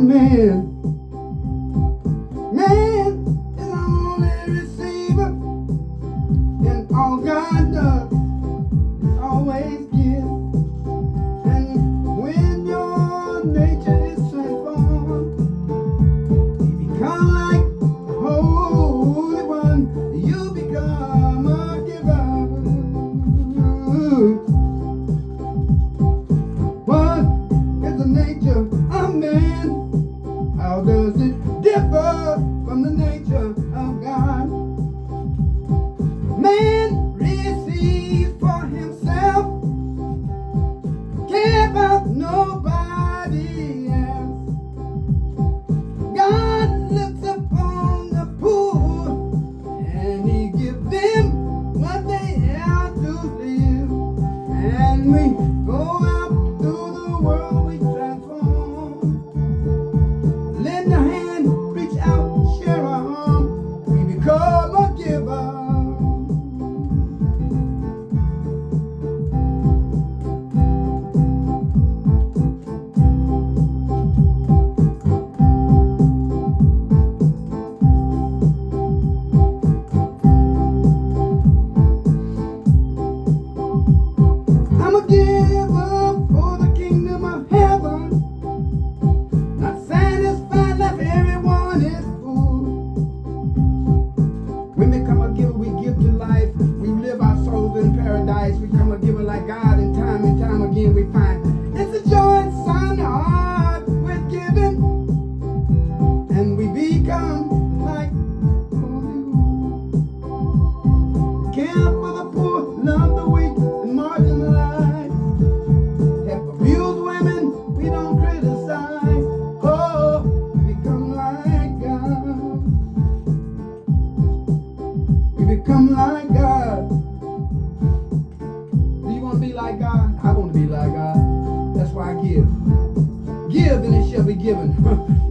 man. Man is only receiver, and all God does is always give. And when your nature is transformed, you become like the Holy One. You become a giver. What is the nature of man? How does it differ from the nature of God? Man receives for himself, care about nobody else. God looks upon the poor and he gives them what they have to live. And we go out through the world, we transform. Lend a hand, reach out, share our arm. We become a giver. I'm a giver for the kingdom of heaven. Not satisfied like everyone is full. We become a giver, we give to life. We live our souls in paradise. We become a giver like God, and time again we find it's a joy inside our heart with giving. And we become like Holy One. Care for the poor, love the weak, and marginalized. Help abused women, we don't criticize. Oh, we become like God. We become like God. Do you want to be like God? I want to be like God. That's why I give. Give and it shall be given.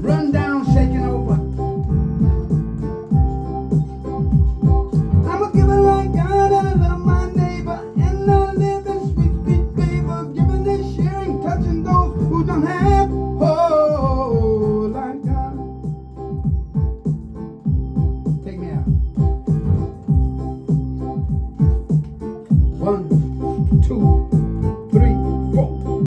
Run down